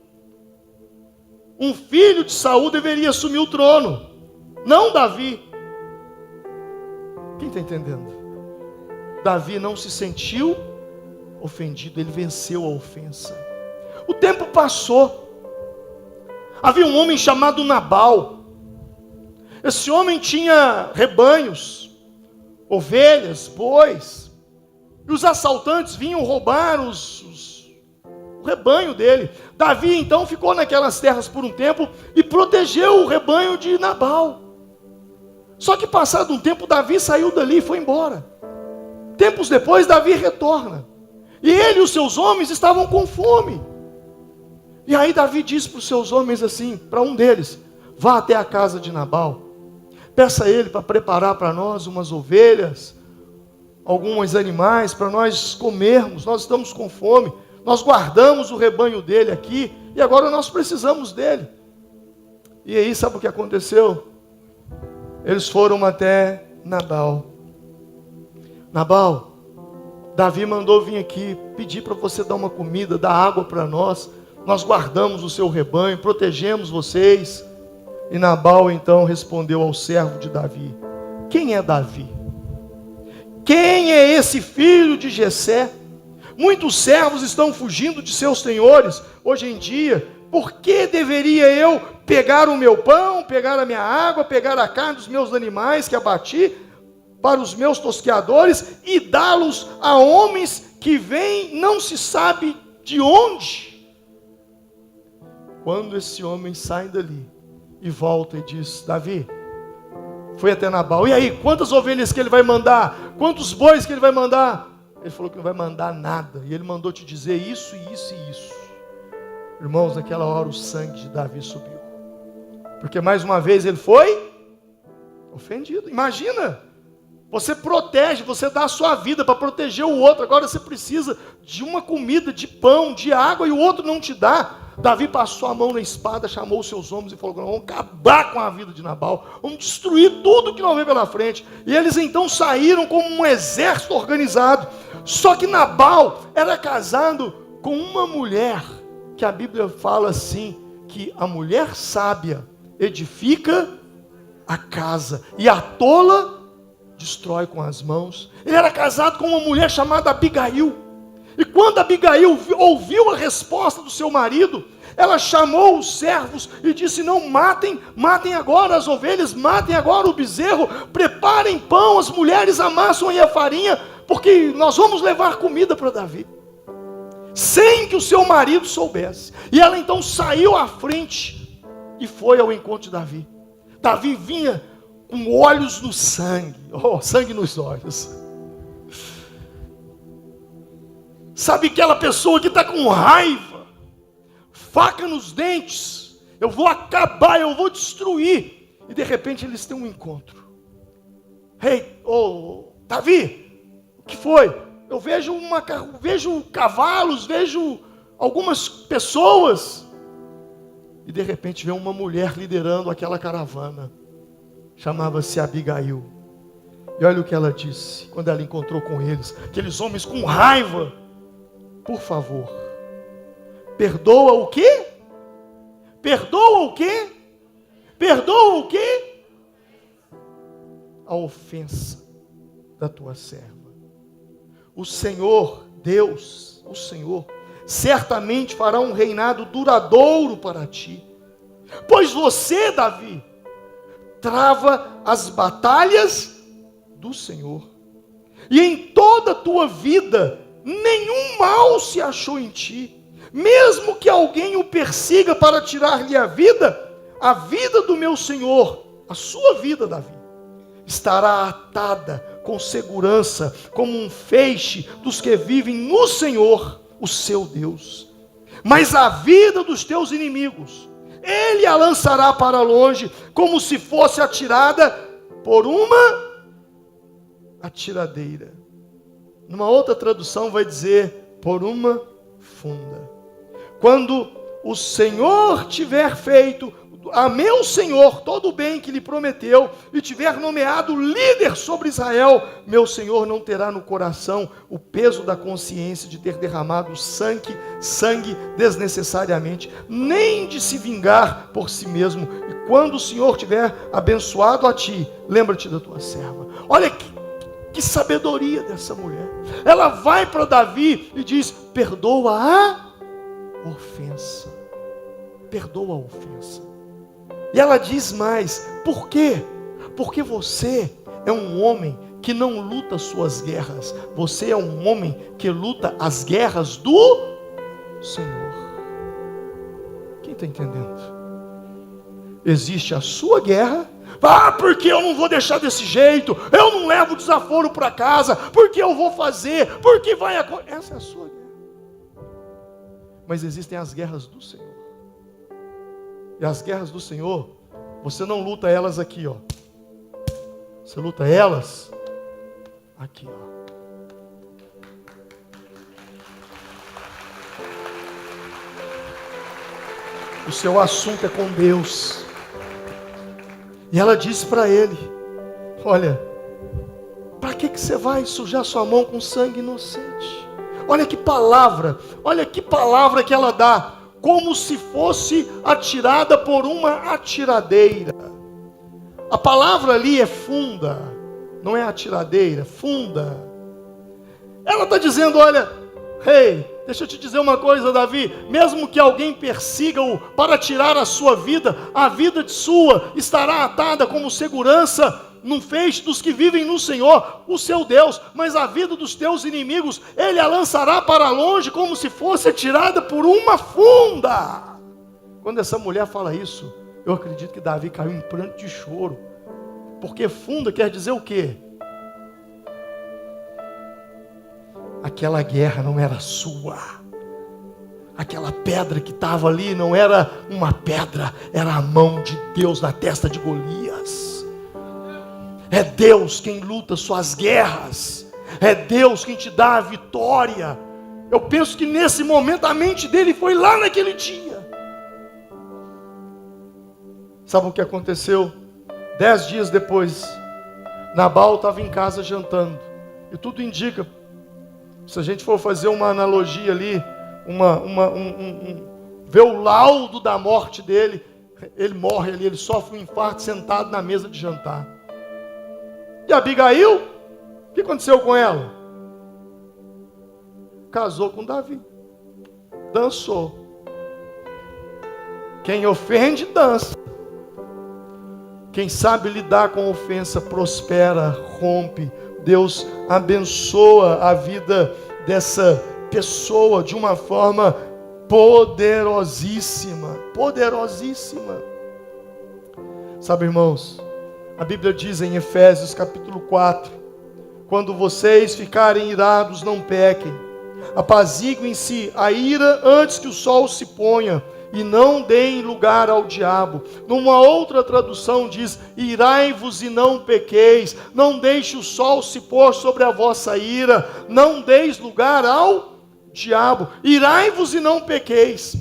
um filho de Saul deveria assumir o trono, não Davi. Quem está entendendo? Davi não se sentiu ofendido, ele venceu a ofensa. O tempo passou. Havia um homem chamado Nabal. Esse homem tinha rebanhos, ovelhas, bois. E os assaltantes vinham roubar o rebanho dele. Davi então ficou naquelas terras por um tempo e protegeu o rebanho de Nabal. Só que passado um tempo, Davi saiu dali e foi embora. Tempos depois, Davi retorna. E ele e os seus homens estavam com fome. E aí Davi disse para os seus homens assim, para um deles, vá até a casa de Nabal, peça a ele para preparar para nós umas ovelhas, alguns animais para nós comermos, nós estamos com fome, nós guardamos o rebanho dele aqui, e agora nós precisamos dele. E aí sabe o que aconteceu? Eles foram até Nabal. Nabal, Davi mandou vir aqui, pedir para você dar uma comida, dar água para nós. Nós guardamos o seu rebanho, protegemos vocês. E Nabal então respondeu ao servo de Davi, quem é Davi? Quem é esse filho de Jessé? Muitos servos estão fugindo de seus senhores hoje em dia. Por que deveria eu pegar o meu pão, pegar a minha água, pegar a carne dos meus animais que abati para os meus tosqueadores e dá-los a homens que vêm não se sabe de onde? Quando esse homem sai dali e volta e diz, Davi, foi até Nabal. E aí, quantas ovelhas que ele vai mandar? Quantos bois que ele vai mandar? Ele falou que não vai mandar nada. E ele mandou te dizer isso, isso e isso. Irmãos, naquela hora o sangue de Davi subiu. Porque mais uma vez ele foi ofendido. Imagina, você protege, você dá a sua vida para proteger o outro. Agora você precisa de uma comida, de pão, de água, e o outro não te dá. Davi passou a mão na espada, chamou os seus homens e falou: vamos acabar com a vida de Nabal, vamos destruir tudo que não vem pela frente. E eles então saíram como um exército organizado. Só que Nabal era casado com uma mulher, que a Bíblia fala assim, que a mulher sábia edifica a casa, e a tola destrói com as mãos. Ele era casado com uma mulher chamada Abigail. E quando Abigail ouviu a resposta do seu marido, ela chamou os servos e disse: não, matem agora as ovelhas, matem agora o bezerro, preparem pão, as mulheres amassam aí a farinha, porque nós vamos levar comida para Davi. Sem que o seu marido soubesse. E ela então saiu à frente e foi ao encontro de Davi. Davi vinha com olhos no sangue, sangue nos olhos. Sabe aquela pessoa que está com raiva, faca nos dentes, eu vou acabar, eu vou destruir, e de repente eles têm um encontro. Davi, o que foi? Eu vejo cavalos, vejo algumas pessoas, e de repente vem uma mulher liderando aquela caravana, chamava-se Abigail. E olha o que ela disse, quando ela encontrou com eles, aqueles homens com raiva: por favor, perdoa o quê? Perdoa o quê? Perdoa o quê? A ofensa da tua serva. O Senhor, Deus, o Senhor, certamente fará um reinado duradouro para ti. Pois você, Davi, trava as batalhas do Senhor. E em toda a tua vida, nenhum mal se achou em ti. Mesmo que alguém o persiga para tirar-lhe a vida do meu Senhor, a sua vida, Davi, estará atada com segurança, como um feixe dos que vivem no Senhor, o seu Deus. Mas a vida dos teus inimigos, Ele a lançará para longe, como se fosse atirada por uma atiradeira. Numa outra tradução vai dizer, por uma funda. Quando o Senhor tiver feito a meu Senhor todo o bem que lhe prometeu, e tiver nomeado líder sobre Israel, meu Senhor não terá no coração o peso da consciência de ter derramado sangue desnecessariamente, nem de se vingar por si mesmo. E quando o Senhor tiver abençoado a ti, lembra-te da tua serva. Olha que sabedoria dessa mulher. Ela vai para Davi e diz: perdoa a ofensa. Perdoa a ofensa. E ela diz mais: por quê? Porque você é um homem que não luta suas guerras. Você é um homem que luta as guerras do Senhor. Quem está entendendo? Existe a sua guerra. Porque eu não vou deixar desse jeito, eu não levo desaforo para casa, porque eu vou fazer, porque vai acontecer. Essa é a sua guerra. Mas existem as guerras do Senhor. E as guerras do Senhor, você não luta elas aqui, ó. Você luta elas aqui, ó. O seu assunto é com Deus. E ela disse para ele: olha, para que você vai sujar sua mão com sangue inocente? Olha que palavra que ela dá, como se fosse atirada por uma atiradeira. A palavra ali é funda, não é atiradeira, funda. Ela está dizendo: olha, deixa eu te dizer uma coisa, Davi, mesmo que alguém persiga-o para tirar a sua vida, a vida de sua estará atada como segurança num feixe dos que vivem no Senhor, o seu Deus, mas a vida dos teus inimigos, Ele a lançará para longe como se fosse atirada por uma funda. Quando essa mulher fala isso, eu acredito que Davi caiu em pranto de choro. Porque funda quer dizer o quê? Aquela guerra não era sua. Aquela pedra que estava ali não era uma pedra, era a mão de Deus na testa de Golias. É Deus quem luta suas guerras. É Deus quem te dá a vitória. Eu penso que nesse momento a mente dele foi lá naquele dia. Sabe o que aconteceu? 10 dias depois, Nabal estava em casa jantando. E tudo indica, se a gente for fazer uma analogia ali, ver o laudo da morte dele, ele morre ali, ele sofre um infarto sentado na mesa de jantar. E Abigail, o que aconteceu com ela? Casou com Davi, dançou. Quem ofende, dança. Quem sabe lidar com ofensa, prospera, rompe. Deus abençoa a vida dessa pessoa de uma forma poderosíssima. Poderosíssima. Sabe, irmãos, a Bíblia diz em Efésios capítulo 4, quando vocês ficarem irados, não pequem. Apaziguem-se a ira antes que o sol se ponha, e não deem lugar ao diabo. Numa outra tradução diz: irai-vos e não pequeis. Não deixe o sol se pôr sobre a vossa ira. Não deis lugar ao diabo. Irai-vos e não pequeis.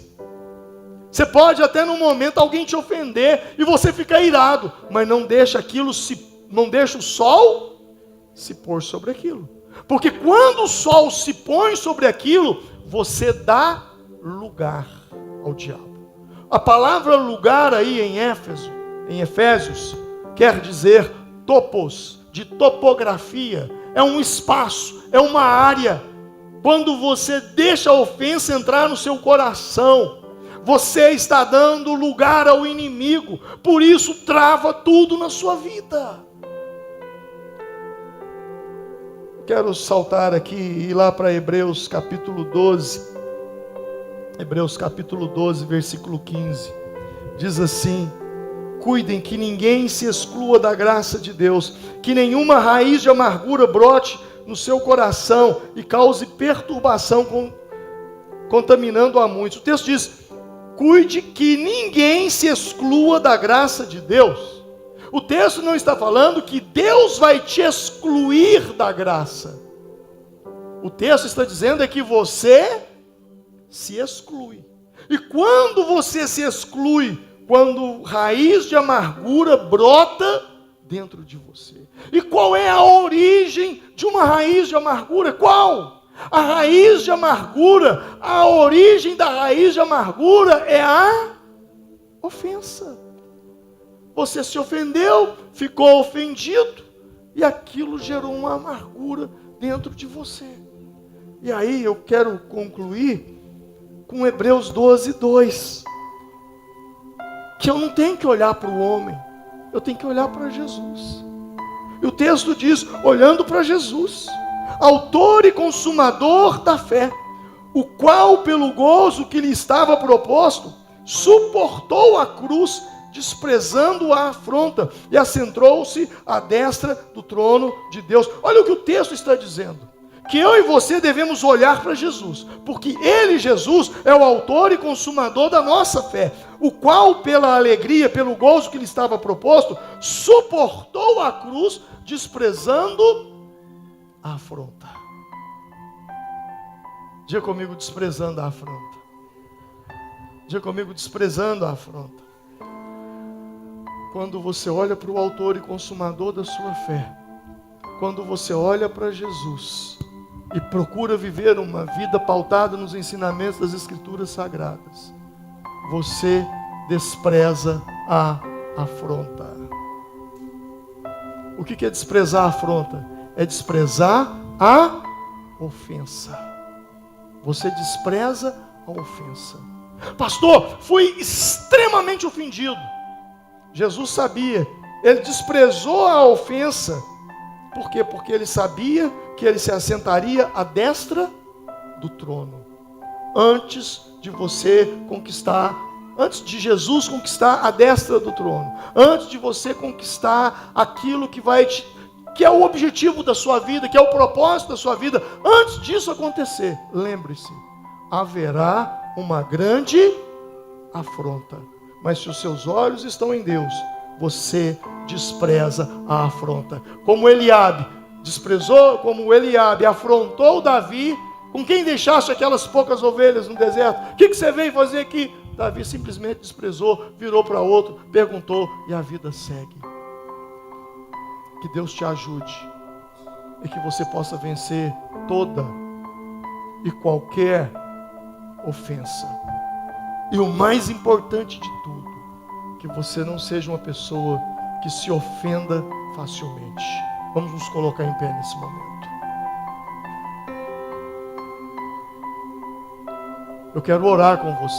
Você pode até no momento alguém te ofender e você ficar irado, mas não deixa não deixa o sol se pôr sobre aquilo. Porque quando o sol se põe sobre aquilo, você dá lugar ao diabo. A palavra lugar aí em Efésios, quer dizer topos, de topografia. É um espaço, é uma área. Quando você deixa a ofensa entrar no seu coração, você está dando lugar ao inimigo. Por isso trava tudo na sua vida. Quero saltar aqui e ir lá para Hebreus capítulo 12. Hebreus capítulo 12, versículo 15. Diz assim: cuidem que ninguém se exclua da graça de Deus, que nenhuma raiz de amargura brote no seu coração e cause perturbação, contaminando a muitos. O texto diz: cuide que ninguém se exclua da graça de Deus. O texto não está falando que Deus vai te excluir da graça. O texto está dizendo é que você se exclui. E quando você se exclui, quando raiz de amargura brota dentro de você. E qual é a origem de uma raiz de amargura? Qual? A raiz de amargura, a origem da raiz de amargura é a ofensa. Você se ofendeu, ficou ofendido, e aquilo gerou uma amargura dentro de você. E aí eu quero concluir com Hebreus 12, 2. Que eu não tenho que olhar para o homem, eu tenho que olhar para Jesus. E o texto diz, olhando para Jesus, autor e consumador da fé, o qual pelo gozo que lhe estava proposto, suportou a cruz, desprezando a afronta, e assentou-se à destra do trono de Deus. Olha o que o texto está dizendo, que eu e você devemos olhar para Jesus, porque Ele, Jesus, é o autor e consumador da nossa fé, o qual pela alegria, pelo gozo que lhe estava proposto, suportou a cruz, desprezando a afronta. Diga comigo, desprezando a afronta. Diga comigo, desprezando a afronta. Quando você olha para o autor e consumador da sua fé, quando você olha para Jesus e procura viver uma vida pautada nos ensinamentos das Escrituras Sagradas, você despreza a afronta. O que é desprezar a afronta? É desprezar a ofensa. Você despreza a ofensa. Pastor, fui extremamente ofendido. Jesus sabia, ele desprezou a ofensa. Por quê? Porque ele sabia que ele se assentaria à destra do trono, antes de você conquistar antes de Jesus conquistar a destra do trono, antes de você conquistar aquilo que é o objetivo da sua vida, que é o propósito da sua vida, antes disso acontecer, lembre-se, haverá uma grande afronta. Mas se os seus olhos estão em Deus, você despreza a afronta. Como Eliabe desprezou, como Eliabe afrontou Davi, com quem deixaste aquelas poucas ovelhas no deserto? O que você veio fazer aqui? Davi simplesmente desprezou, virou para outro, perguntou e a vida segue. Que Deus te ajude e que você possa vencer toda e qualquer ofensa. E o mais importante de tudo, que você não seja uma pessoa que se ofenda facilmente. Vamos nos colocar em pé nesse momento. Eu quero orar com você.